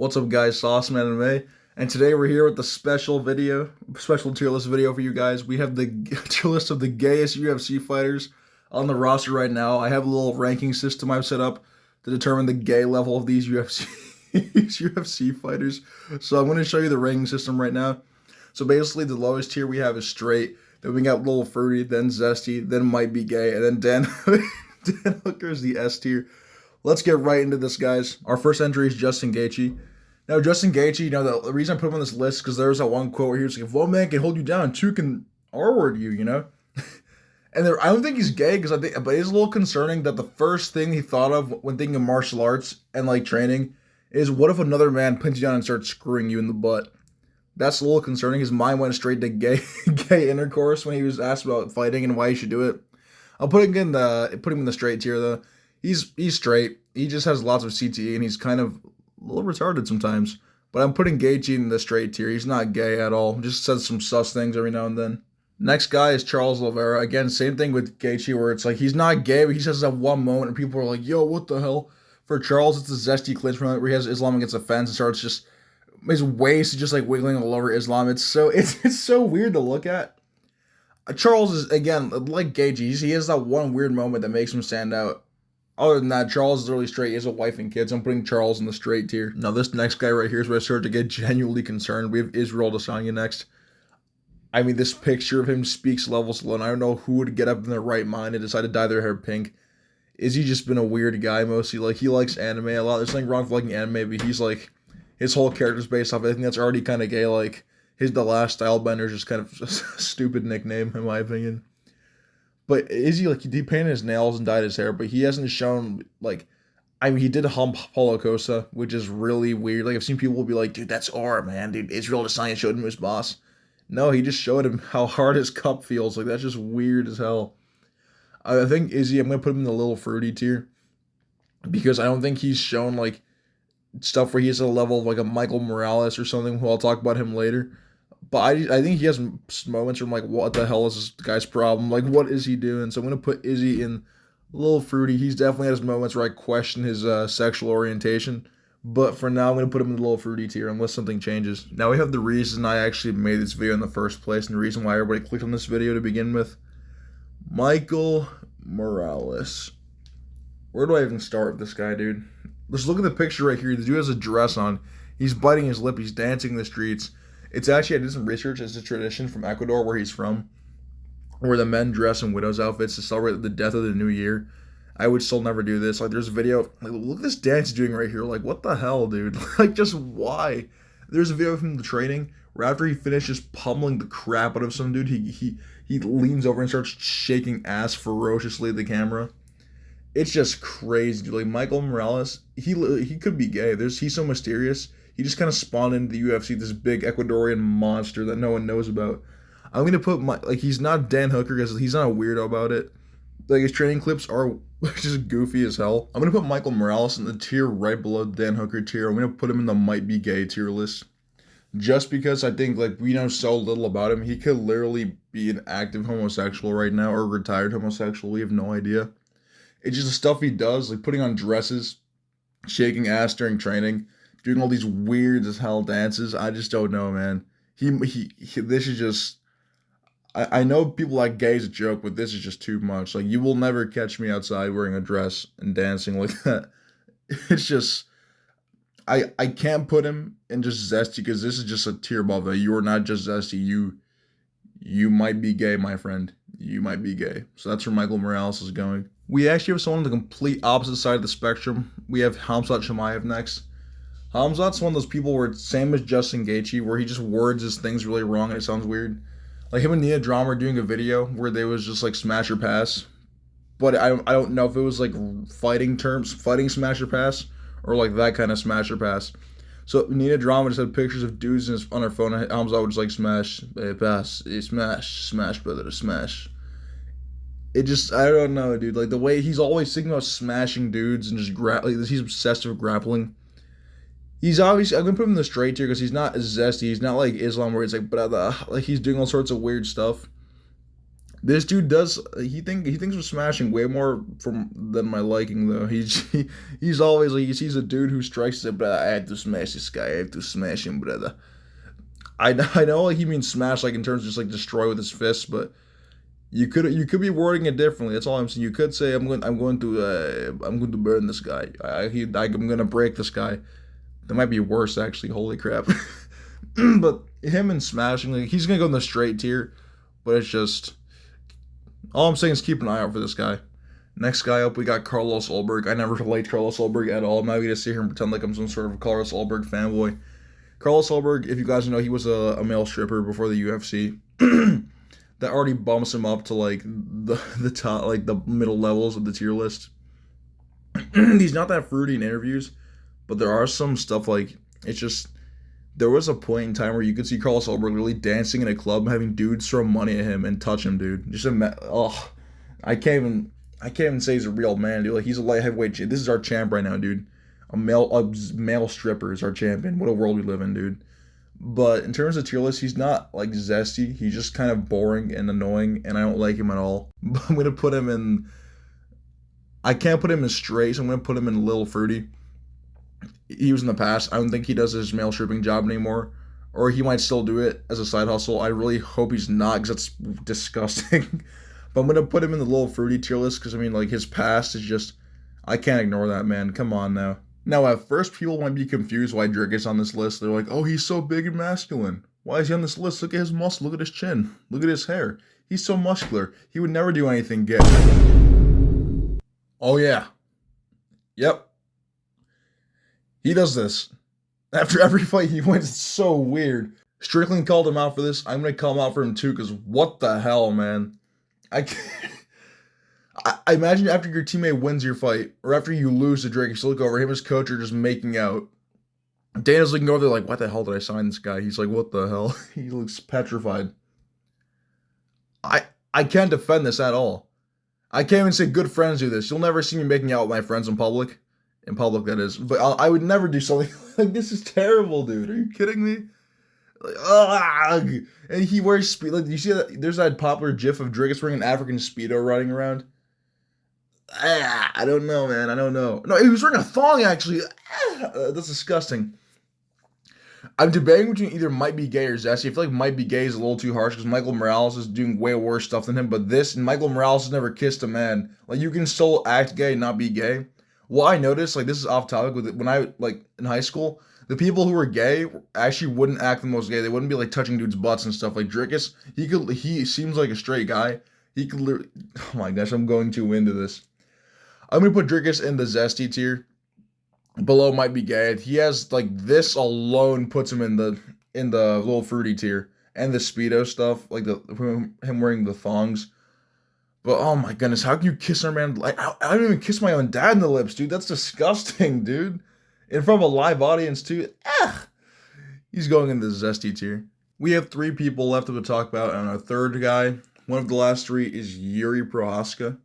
What's up, guys? Sauce Man MMA, and today we're here with the special tier list video for you guys. We have the tier list of the gayest UFC fighters on the roster right now. I have a little ranking system I've set up to determine the gay level of these UFC these UFC fighters. So I'm going to show you the ranking system right now. So basically, the lowest tier we have is straight. Then we got Little Fruity, then Zesty, then Might Be Gay, and then Dan Dan Hooker is the S tier. Let's get right into this, guys. Our first entry is Justin Gaethje. Now, Justin Gaethje, the reason I put him on this list is because there's that one quote where he was like, if one man can hold you down, two can R-word you. And I don't think he's gay, but it's a little concerning that the first thing he thought of when thinking of martial arts and like training is what if another man pins you down and starts screwing you in the butt? That's a little concerning. His mind went straight to gay intercourse when he was asked about fighting and why he should do it. I'll put him in the straight tier though. He's straight. He just has lots of CTE and he's kind of a little retarded sometimes. But I'm putting Gaethje in the straight tier. He's not gay at all. Just says some sus things every now and then. Next guy is Charles Oliveira. Again, same thing with Gaethje where it's like he's not gay, but he says that one moment and people are like, yo, what the hell? For Charles, it's a zesty clinch moment where he has Islam against the fence and starts just his waist is just like wiggling all over Islam. It's so weird to look at. Charles is, again, like Gaethje, he has that one weird moment that makes him stand out. Other than that, Charles is really straight. He has a wife and kids. I'm putting Charles in the straight tier. Now, this next guy right here is where I start to get genuinely concerned. We have Israel Adesanya next. I mean, this picture of him speaks levels alone. I don't know who would get up in their right mind and decide to dye their hair pink. Is he just been a weird guy mostly? Like, he likes anime a lot. There's nothing wrong with liking anime, but he's like, his whole character's based off. I think that's already kind of gay. Like, The Last Stylebender is just kind of just a stupid nickname, in my opinion. But is he, like, he painted his nails and dyed his hair, but he hasn't shown, like, I mean, he did hump Paulo Costa, which is really weird. Like, I've seen people be like, dude, that's art, man. Dude, Israel Adesanya showed him his boss. No, he just showed him how hard his cup feels. Like, that's just weird as hell. I think Izzy, I'm going to put him in the Little Fruity tier. Because I don't think he's shown, like, stuff where he is at a level of, like, a Michael Morales or something, who I'll talk about him later. But I think he has moments where I'm like, what the hell is this guy's problem? Like, what is he doing? So I'm going to put Izzy in Little Fruity. He's definitely has moments where I question his sexual orientation. But for now, I'm going to put him in the Little Fruity tier unless something changes. Now we have the reason I actually made this video in the first place and the reason why everybody clicked on this video to begin with. Michael Morales. Where do I even start with this guy, dude? Let's look at the picture right here. The dude has a dress on. He's biting his lip. He's dancing in the streets. It's actually, I did some research. It's a tradition from Ecuador where he's from, where the men dress in widow's outfits to celebrate the death of the new year. I would still never do this. Like, there's a video. Like, look at this dance he's doing right here. Like, what the hell, dude? Like, just why? There's a video of him in the training where after he finishes pummeling the crap out of some dude, he leans over and starts shaking ass ferociously at the camera. It's just crazy, dude. Like, Michael Morales, he could be gay. He's so mysterious. He just kind of spawned into the UFC, this big Ecuadorian monster that no one knows about. I'm going to put he's not Dan Hooker because he's not a weirdo about it. Like, his training clips are just goofy as hell. I'm going to put Michael Morales in the tier right below Dan Hooker tier. I'm going to put him in the Might Be Gay tier list. Just because I think, like, we know so little about him. He could literally be an active homosexual right now or retired homosexual. We have no idea. It's just the stuff he does, like putting on dresses, shaking ass during training, doing all these weird as hell dances. I just don't know, man. This is just, I know people like gay as a joke, but this is just too much. Like, you will never catch me outside wearing a dress and dancing like that. It's just, I can't put him in just zesty because this is just a tier above that. You are not just zesty. You might be gay, my friend. You might be gay. So that's where Michael Morales is going. We actually have someone on the complete opposite side of the spectrum. We have Khamzat Chimaev next. Khamzat's one of those people where it's same as Justin Gaethje, where he just words his things really wrong and it sounds weird. Like him and Nia Drama are doing a video where they was just like smash or pass. But I don't know if it was like fighting smash or pass, or like that kind of smash or pass. So Nia Drama just had pictures of dudes on her phone, and Khamzat would just like smash, pass, smash, brother, smash. It just, I don't know, dude. Like, the way he's always thinking about smashing dudes and just he's obsessed with grappling. He's obviously, I'm gonna put him in the straight tier because he's not zesty. He's not like Islam where it's like, brother, like he's doing all sorts of weird stuff. This dude does. He thinks we're smashing way more than my liking though. He's always like he sees a dude who strikes it, but I have to smash this guy. I have to smash him, brother. I know like he means smash like in terms of just like destroy with his fists, but you could be wording it differently. That's all I'm saying. You could say I'm going to burn this guy. I'm going to break this guy. That might be worse actually. Holy crap. But him and smashing like he's gonna go in the straight tier, but it's just all I'm saying is keep an eye out for this guy. Next guy up, we got Carlos Ulberg. I never liked Carlos Ulberg at all. I'm not gonna sit here and pretend like I'm some sort of Carlos Ulberg fanboy. Carlos Ulberg, if you guys know, he was a male stripper before the UFC. That already bumps him up to like the top, like the middle levels of the tier list. He's not that fruity in interviews, but there are some stuff like it's just. There was a point in time where you could see Carlos Ulberg literally dancing in a club, having dudes throw money at him and touch him, dude. I can't even say he's a real man, dude. Like he's a light heavyweight. This is our champ right now, dude. A male stripper is our champion. What a world we live in, dude. But in terms of tier list, he's not like zesty. He's just kind of boring and annoying, and I don't like him at all. But I'm gonna put him in. I can't put him in straight, so I'm gonna put him in a little fruity. He was in the past. I don't think he does his mail stripping job anymore, or he might still do it as a side hustle. I really hope he's not, because that's disgusting. But I'm gonna put him in the little fruity tier list because I mean, like his past is just I can't ignore that, man. Come on now. Now, at first, people might be confused why Drake is on this list. They're like, "Oh, he's so big and masculine. Why is he on this list? Look at his muscle. Look at his chin. Look at his hair. He's so muscular. He would never do anything gay." Oh yeah, yep. He does this. After every fight he wins, it's so weird. Strickland called him out for this. I'm going to call him out for him too, because what the hell, man? I can't. I imagine after your teammate wins your fight, or after you lose to Drake, you still look over, him and his coach are just making out. Dana's looking over there like, what the hell did I sign this guy? He's like, what the hell? He looks petrified. I can't defend this at all. I can't even say good friends do this. You'll never see me making out with my friends in public. In public, that is. But I would never do something like this. Is terrible, dude. Are you kidding me? Like, ugh. And he wears speed. Like, you see that? There's that popular GIF of Drake wearing an African Speedo running around. I don't know, man. I don't know. No, he was wearing a thong, actually. That's disgusting. I'm debating between either Might Be Gay or Zesty. I feel like Might Be Gay is a little too harsh because Michael Morales is doing way worse stuff than him. But this, and Michael Morales has never kissed a man. Like, you can still act gay and not be gay. Well, I noticed, like, this is off topic with it. When I, like, in high school, the people who were gay actually wouldn't act the most gay. They wouldn't be, like, touching dudes' butts and stuff. Like, Drickus, he seems like a straight guy. He could literally, oh my gosh, I'm going too into this. I'm going to put Drickus in the Zesty tier. Below Might Be Gay. He has, like, this alone puts him in the little fruity tier. And the Speedo stuff, like, him wearing the thongs. But oh my goodness, how can you kiss our man? Like, I don't even kiss my own dad in the lips, dude. That's disgusting, dude. In front of a live audience, too. He's going in the Zesty tier. We have 3 people left to talk about, and our third guy, one of the last 3, is Yuri Prohaska.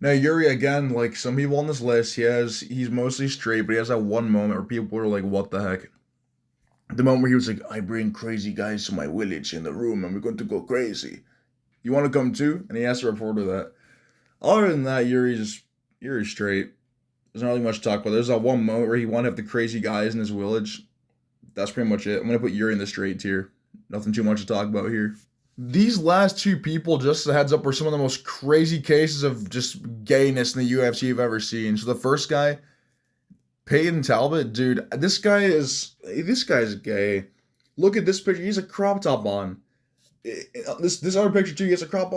Now, Yuri, again, like some people on this list, he's mostly straight, but he has that one moment where people are like, what the heck? The moment where he was like, I bring crazy guys to my village in the room, and we're going to go crazy. You want to come too? And he asked the reporter that. Other than that, Yuri's straight. There's not really much to talk about. There's that one moment where he wanted to have the crazy guys in his village. That's pretty much it. I'm going to put Yuri in the straight tier. Nothing too much to talk about here. These last 2 people, just a heads up, are some of the most crazy cases of just gayness in the UFC you've ever seen. So the first guy, Peyton Talbot, dude, this guy is gay. Look at this picture. He's a crop top on. This other picture too, he has a crop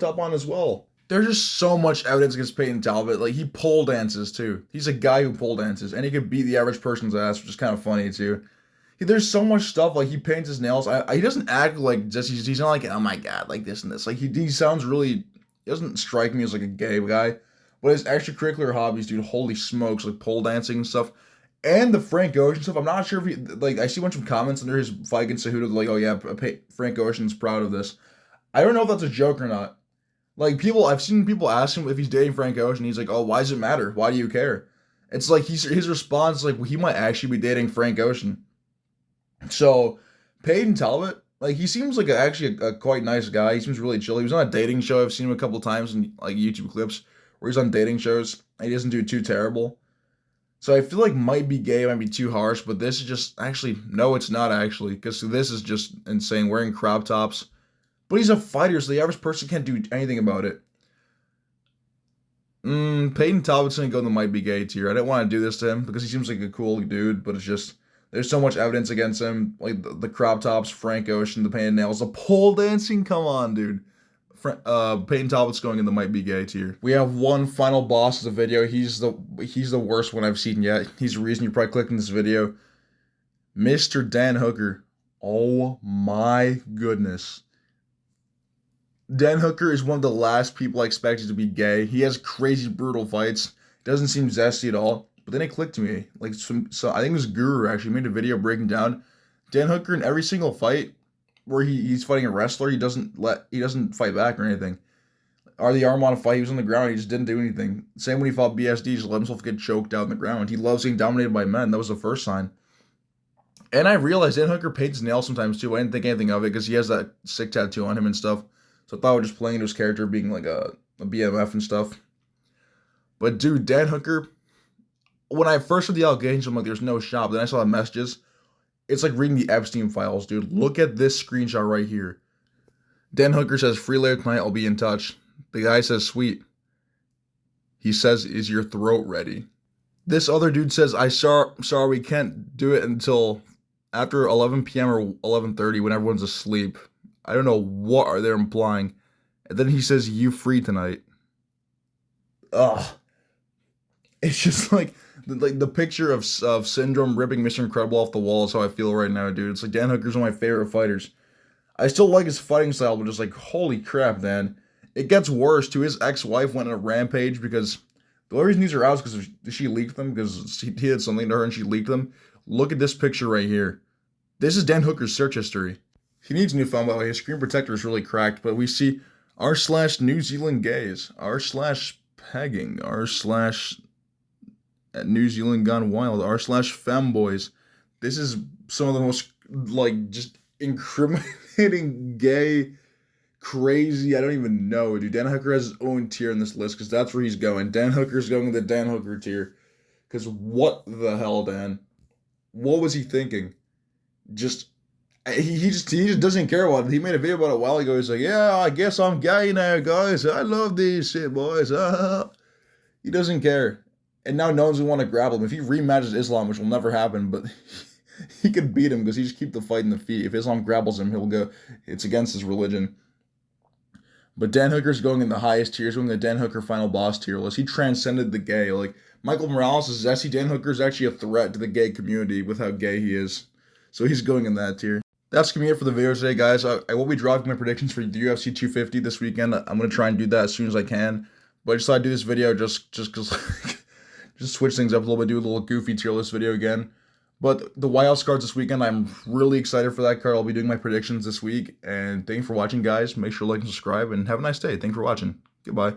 top on as well. There's just so much evidence against Peyton Talbot. Like, he pole dances too. He's a guy who pole dances, and he could beat the average person's ass, which is kind of funny too. There's so much stuff. Like, he paints his nails. He doesn't act like just he's not like, oh my god, like this and this. Like, he sounds really. He doesn't strike me as like a gay guy, but his extracurricular hobbies, dude, holy smokes, like pole dancing and stuff. And the Frank Ocean stuff, I'm not sure if he, like, I see a bunch of comments under his fight against Cejudo, like, oh yeah, Frank Ocean's proud of this. I don't know if that's a joke or not. Like, I've seen people ask him if he's dating Frank Ocean, he's like, oh, why does it matter? Why do you care? It's like, his response is like, well, he might actually be dating Frank Ocean. So, Peyton Talbot, Like, he seems like actually a quite nice guy. He seems really chill. He was on a dating show. I've seen him a couple times in like YouTube clips where he's on dating shows and he doesn't do too terrible. So I feel like might be gay, might be too harsh, but this is just actually no, it's not actually, because this is just insane. Wearing crop tops, but he's a fighter, so the average person can't do anything about it. Peyton Talbot's gonna go in the might be gay tier. I didn't want to do this to him because he seems like a cool dude, but it's just there's so much evidence against him, like the crop tops, Frank Ocean, the painted nails, the pole dancing. Come on, dude. Peyton Talbot's going in the might be gay tier. We have one final boss of the video. He's the worst one I've seen yet. He's the reason you're probably clicking this video. Mr. Dan Hooker. Oh my goodness. Dan Hooker is one of the last people I expected to be gay. He has crazy brutal fights. Doesn't seem zesty at all. But then it clicked to me. Like so I think this Guru actually made a video breaking down Dan Hooker in every single fight where he's fighting a wrestler, he doesn't fight back or anything. Or the arm on a fight, he was on the ground, he just didn't do anything. Same when he fought BSD, he just let himself get choked out on the ground. He loves being dominated by men. That was the first sign. And I realized Dan Hooker paints his nails sometimes too. I didn't think anything of it because he has that sick tattoo on him and stuff. So I thought I was just playing into his character being like a BMF and stuff. But dude, Dan Hooker, when I first heard the allegations, I'm like, there's no shot. But then I saw the messages. It's like reading the Epstein files, dude. Look at this screenshot right here. Dan Hooker says, free later tonight, I'll be in touch. The guy says, sweet. He says, is your throat ready? This other dude says, sorry, we can't do it until after 11 p.m. or 11:30 when everyone's asleep. I don't know what are they implying. And then he says, you free tonight. Ugh. It's just like the picture of Syndrome ripping Mr. Incredible off the wall is how I feel right now, dude. It's like Dan Hooker's one of my favorite fighters. I still like his fighting style, but just like, holy crap, man. It gets worse, too. His ex-wife went on a rampage because the only reason these are out is because she leaked them, because he did something to her and she leaked them. Look at this picture right here. This is Dan Hooker's search history. He needs a new phone, by the way. His screen protector is really cracked, but we see r/New Zealand gays, r/pegging, r/New Zealand Gone Wild, r/femboys. This is some of the most, like, just incriminating gay, crazy, I don't even know, dude. Dan Hooker has his own tier in this list, because that's where he's going. Dan Hooker's going to the Dan Hooker tier. Because what the hell, Dan? What was he thinking? He just doesn't care about it. He made a video about it a while ago. He's like, yeah, I guess I'm gay now, guys. I love these shit, boys. He doesn't care. And now no one's going to want to grapple him. If he rematches Islam, which will never happen, but he could beat him because he just keep the fight in the feet. If Islam grapples him, he'll go. It's against his religion. But Dan Hooker's going in the highest tier. He's going in the Dan Hooker final boss tier list. He transcended the gay. Like, Michael Morales is zesty. Dan Hooker is actually a threat to the gay community with how gay he is. So he's going in that tier. That's going to be it for the video today, guys. I will be dropping my predictions for the UFC 250 this weekend. I'm going to try and do that as soon as I can. But I just thought I'd do this video just because, just switch things up a little bit, do a little goofy tier list video again. But the White House cards this weekend, I'm really excited for that card. I'll be doing my predictions this week. And thank you for watching, guys. Make sure to like and subscribe, and have a nice day. Thanks for watching. Goodbye.